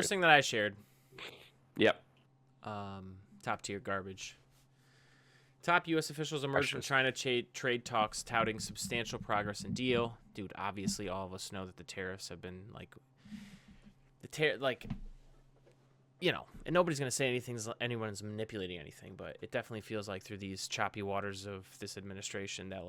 thing that I shared. Yep. Top tier garbage. Top U.S. officials emerged from China trade talks touting substantial progress in deal. Dude, obviously all of us know that the tariffs have been and nobody's going to say anyone's manipulating anything, but it definitely feels like through these choppy waters of this administration that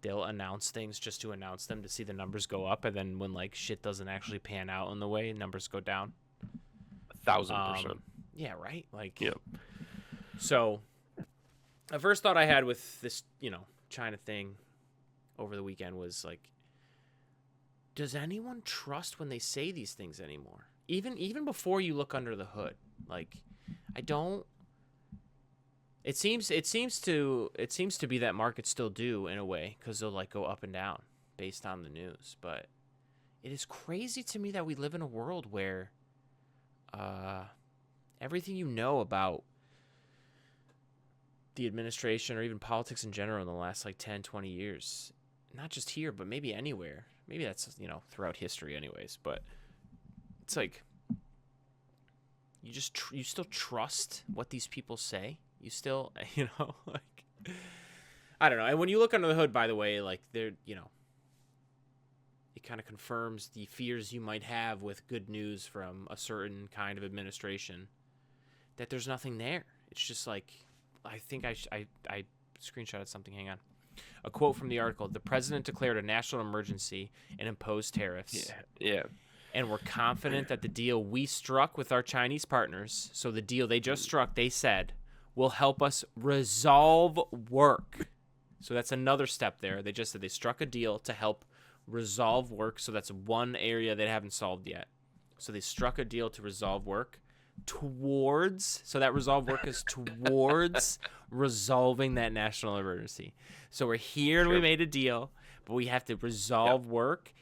they'll announce things just to announce them to see the numbers go up, and then when shit doesn't actually pan out in the way, numbers go down. 1,000%. Yeah, right? Yep. So the first thought I had with this, China thing over the weekend was does anyone trust when they say these things anymore? Even before you look under the hood, I don't. It seems to be that markets still do in a way because they'll go up and down based on the news. But it is crazy to me that we live in a world where everything you know about the administration or even politics in general in the last 10, 20 years, not just here, but maybe anywhere. Maybe that's, throughout history anyways, but it's you still trust what these people say. You still, I don't know. And when you look under the hood, by the way, they're, it kind of confirms the fears you might have with good news from a certain kind of administration, that there's nothing there. It's just I think I screenshotted something. Hang on. A quote from the article: "The president declared a national emergency and imposed tariffs. Yeah. And we're confident that the deal we struck with our Chinese partners," so the deal they just struck, they said, "will help us resolve work." So that's another step there. They just said they struck a deal to help resolve work. So that's one area they haven't solved yet. So they struck a deal to resolve work so that resolve work is towards resolving that national emergency. So we're here and we made a deal, but we have to resolve work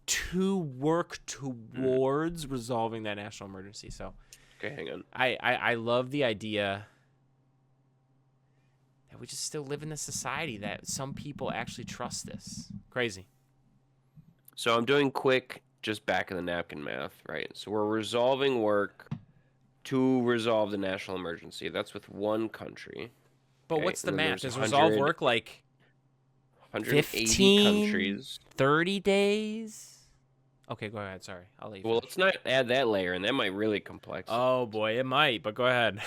to work towards resolving that national emergency. So okay, hang on. I love the idea that we just still live in a society that some people actually trust this. Crazy. So I'm doing quick, just back of the napkin math, right? So we're resolving work to resolve the national emergency. That's with one country. But what's the math? Does resolve work 180 15, countries? 30 days? Okay, go ahead. Sorry. I'll leave. Well, let's not add that layer, and that might really complex. Oh, boy, it might, but go ahead.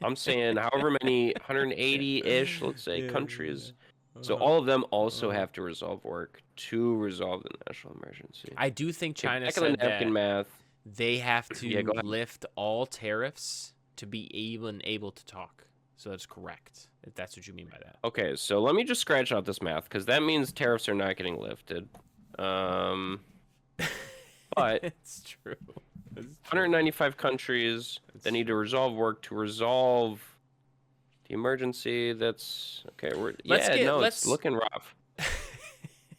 I'm saying however many, 180-ish, let's say, countries. So all of them also have to resolve work to resolve the national emergency. I do think China back said of the napkin math. They have to lift all tariffs to be able to talk. So that's correct, if that's what you mean by that. Okay, so let me just scratch out this math, because that means tariffs are not getting lifted. But it's true. 195 countries that need to resolve work to resolve the emergency. That's okay. It's looking rough.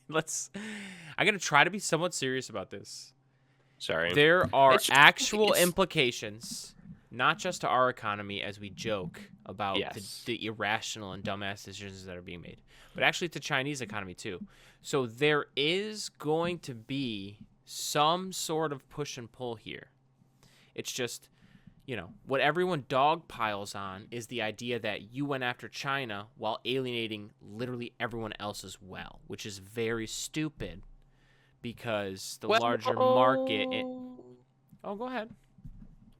I'm gonna try to be somewhat serious about this. Sorry. There are actual implications, not just to our economy as we joke about the irrational and dumbass decisions that are being made, but actually to Chinese economy too. So there is going to be some sort of push and pull here. It's just, what everyone dogpiles on is the idea that you went after China while alienating literally everyone else as well, which is very stupid. Because the larger market... go ahead.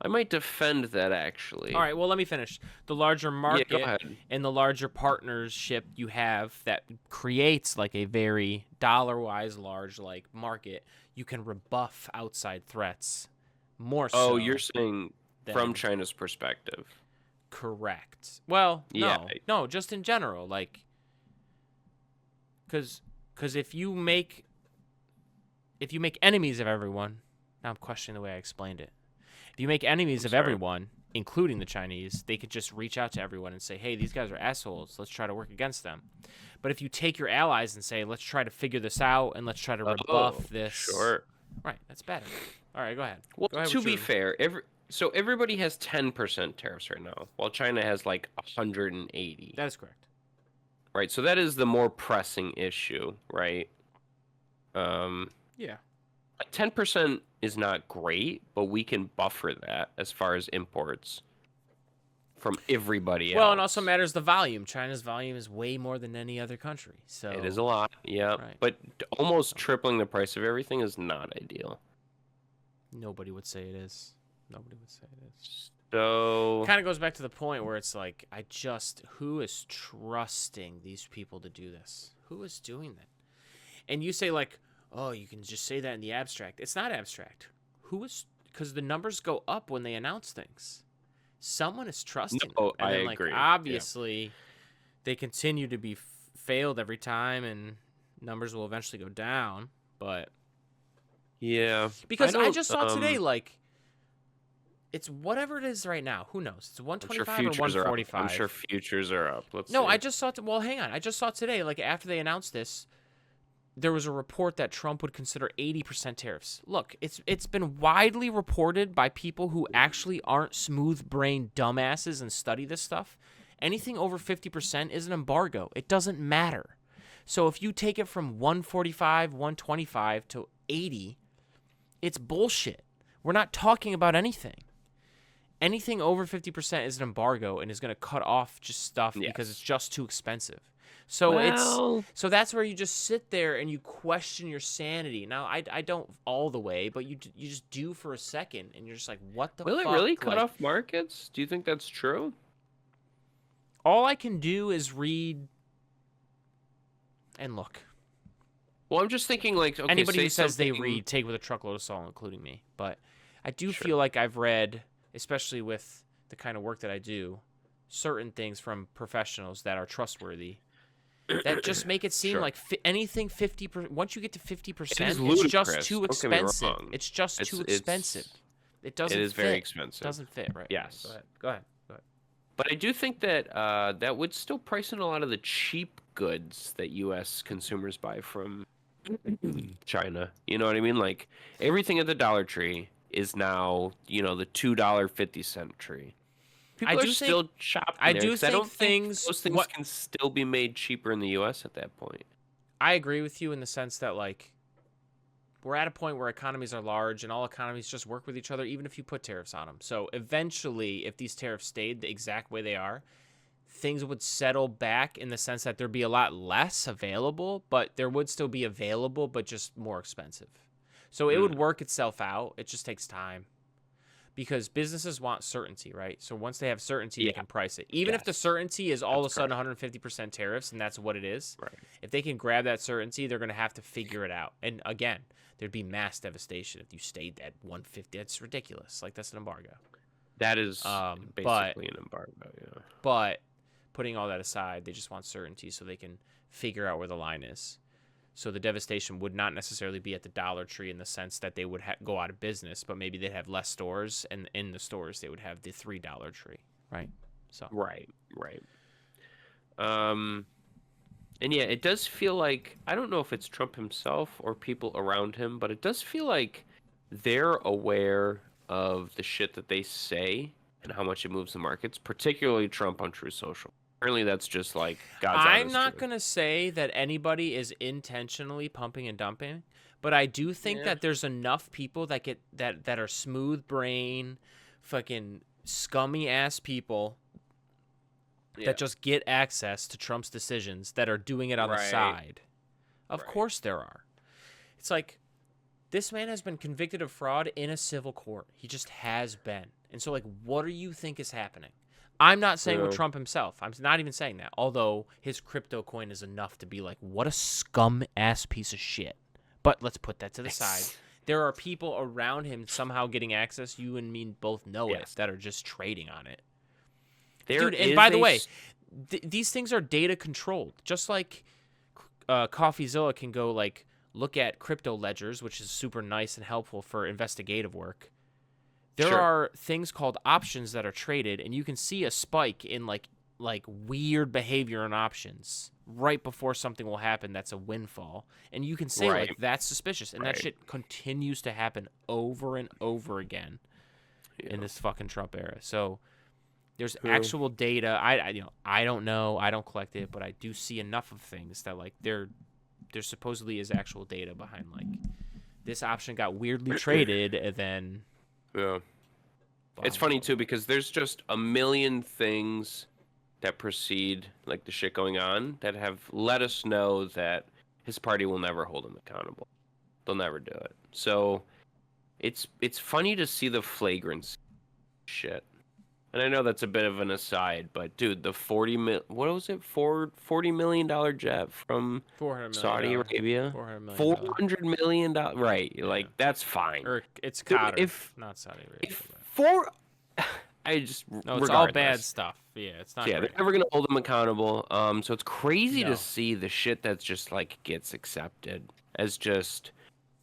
I might defend that, actually. All right, well, let me finish. The larger market and the larger partnership you have that creates a very dollar-wise large market, you can rebuff outside threats more so. Oh, you're saying from China's perspective. Correct. Well, no, just in general. Because if you make enemies of everyone, now I'm questioning the way I explained it. If you make enemies of everyone, including the Chinese, they could just reach out to everyone and say, hey, these guys are assholes. Let's try to work against them. But if you take your allies and say, let's try to figure this out and let's try to rebuff this. Sure. Right, that's better. All right, go ahead. Well, to be fair, everybody has 10% tariffs right now, while China has 180. That is correct. Right, so that is the more pressing issue, right? Yeah. 10% is not great, but we can buffer that as far as imports from everybody Well, it also else. matters the volume. China's volume is way more than any other country. It is So, a lot, yeah, right. but almost So, tripling the price of everything is not ideal. nobody would say it is. Nobody would say it is. So, Kind of goes back to the point where it's like, who is trusting these people to do this? Who is doing that? And you say, like, oh, you can just say that in the abstract. It's not abstract. Who is, because the numbers go up when they announce things. Someone is trusting them. no, And I then, like, agree. Yeah. obviously, they continue to be failed every time, and numbers will eventually go down. But, Yeah. I because I don't just saw today, like, it's whatever it is right now. Who knows? It's I'm sure 125 or futures are up. I'm sure 145. futures are up. Let's No, I see. just saw. Well, hang on. I just saw today. Like after they announced this, there was a report that Trump would consider 80% tariffs. Look, it's been widely reported by people who actually aren't smooth-brained dumbasses and study this stuff. Anything over 50% is an embargo. It doesn't matter. So if you take it from 145, 125 to 80, it's bullshit. We're not talking about anything. Anything over 50% is an embargo and is going to cut off just stuff because it's Yes. just too expensive. So Well, so that's where you just sit there and you question your sanity. Now I don't all the way, but you just do for a second and you're just like, what the will it fuck? really cut Like, off markets? Do you think that's true? all I can do is read and look. Well, I'm just thinking like, okay, Anybody say who says they something. read, take with a truckload of salt, including me. But I do Sure. feel like I've read, especially with the kind of work that I do, certain things from professionals that are trustworthy that just make it seem Sure. like anything 50%. Once you get to It is 50%, it's just ludicrous. too Don't get me expensive. wrong. It's just too expensive. It It doesn't is very fit. expensive. Doesn't fit, right? Yes. Go ahead. Go ahead. Go ahead. But I do think that that would still price in a lot of the cheap goods that U.S. consumers buy from China. You know what I mean? Like everything at the Dollar Tree is now, the $2.50 tree. I People are do think. still shopping I there do because I think don't think things. those things What can still be made cheaper in the U.S. at that point. I agree with you in the sense that like we're at a point where economies are large and all economies just work with each other, even if you put tariffs on them. So eventually, if these tariffs stayed the exact way they are, things would settle back in the sense that there'd be a lot less available, but there would still be available, but just more expensive. So it Hmm. would work itself out. It just takes time because businesses want certainty, right? So once they have certainty, they Yeah. can price it. Even if the Yes. certainty is all of That's a sudden correct. 150% tariffs and that's what it is, Right. if they can grab that certainty, they're going to have to figure it out. And again, there'd be mass devastation if you stayed at 150. That's ridiculous. Like that's an embargo. That is But basically an embargo. Yeah. But putting all that aside, they just want certainty so they can figure out where the line is. So the devastation would not necessarily be at the Dollar Tree in the sense that they would go out of business, but maybe they'd have less stores, and in the stores they would have the $3 tree, right? So Right. Right. Um. And yeah, it does feel like I don't know if it's Trump himself or people around him, but it does feel like they're aware of the shit that they say and how much it moves the markets, particularly Trump on True Social. Apparently, that's just like God's I'm honest not truth. gonna say that anybody is intentionally pumping and dumping, but I do think Yeah. that there's enough people that get that are smooth brain, fucking scummy ass people Yeah. that just get access to Trump's decisions that are doing it on the Right. side. Of Right. course there are. It's like this man has been convicted of fraud in a civil court. He just has been. And so like what do you think is happening? I'm not saying with Yeah. Trump himself. I'm not even saying that. Although his crypto coin is enough to be like what a scum ass piece of shit. But let's put that to the side. There are people around him somehow getting access, you and me both know it, Yes. that are just trading on it. There Dude, and is by the a way, s- these things are data controlled. Just like CoffeeZilla can go like look at crypto ledgers, which is super nice and helpful for investigative work. There Sure. are things called options that are traded, and you can see a spike in like weird behavior in options right before something will happen that's a windfall, and you can say Right. like that's suspicious, and that Right. shit continues to happen over and over again Yeah. in this fucking Trump era. So there's True. actual data. I don't know. I don't collect it, but I do see enough of things that like there supposedly is actual data behind like this option got weirdly traded, and then Yeah. It's funny too because there's just a million things that precede like the shit going on that have let us know that his party will never hold him accountable. They'll never do it. So it's funny to see the flagrant shit. And I know that's a bit of an aside, but dude, the $40 million jet from Saudi Arabia, $400 million, right? Yeah. Like that's fine. Or it's Dude, Qatar, not Saudi Arabia. If four, I just no, it's all bad stuff. Yeah, it's not. Yeah, great. they're never gonna hold him accountable. So it's crazy to see the shit that's just like gets accepted as just,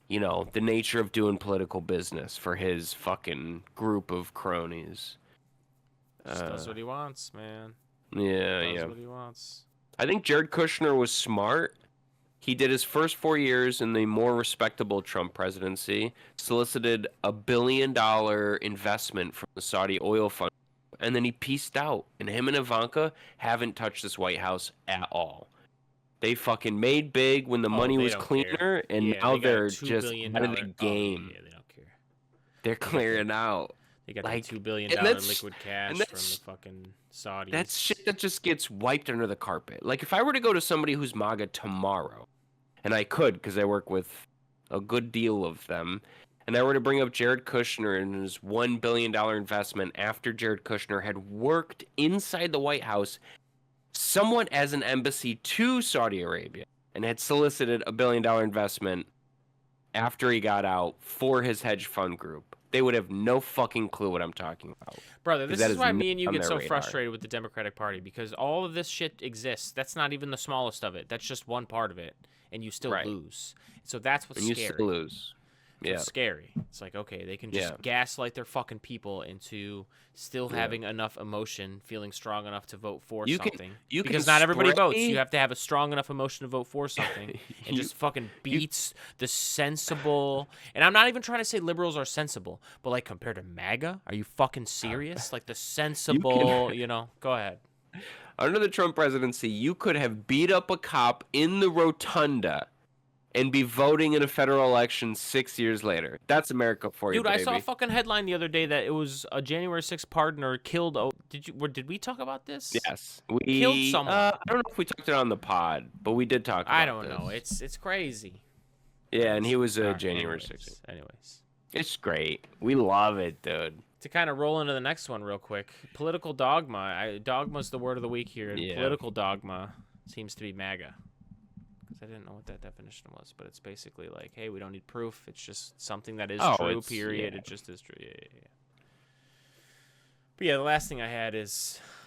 you know, the nature of doing political business for his fucking group of cronies. Just does what he wants, man. Yeah, Does what he wants. I think Jared Kushner was smart. He did his first 4 years in the more respectable Trump presidency, solicited $1 billion investment from the Saudi oil fund, and then he peaced out. And him and Ivanka haven't touched this White House at all. They fucking made big when the money was cleaner, and now they're just out of the game. Yeah, they don't care. They're clearing out. They got like $2 billion liquid cash from the fucking Saudis. That's shit that just gets wiped under the carpet. Like, if I were to go to somebody who's MAGA tomorrow, and I could because I work with a good deal of them, and I were to bring up Jared Kushner and his $1 billion investment after Jared Kushner had worked inside the White House somewhat as an embassy to Saudi Arabia and had solicited $1 billion investment after he got out for his hedge fund group, they would have no fucking clue what I'm talking about. Brother, this is why me and you get so frustrated with the Democratic Party, because all of this shit exists. That's not even the smallest of it. That's just one part of it, and you still lose. So that's what's scary. You still lose. Yeah. It's scary. It's like, okay, they can just gaslight their fucking people into still having enough emotion, feeling strong enough to vote for something. Because not everybody votes. You have to have a strong enough emotion to vote for something. And just fucking beats the sensible. And I'm not even trying to say liberals are sensible, but like compared to MAGA, are you fucking serious? Like the sensible, you know, go ahead. Under the Trump presidency, you could have beat up a cop in the rotunda and be voting in a federal election 6 years later. That's America for you, dude. baby. I saw a fucking headline the other day that it was a January 6th pardoner killed. Did we talk about this? Yes, we killed someone. I don't know if we talked it on the pod, but we did talk about I don't know. It's crazy. Yeah, and he was a January 6th. Anyways. It's great. We love it, dude. To kind of roll into the next one real quick. Political dogma. Dogma's the word of the week here. And political dogma seems to be MAGA. I didn't know what that definition was, but it's basically like, hey, we don't need proof. It's just something that is true, period. It just is true. Yeah. But yeah, the last thing I had is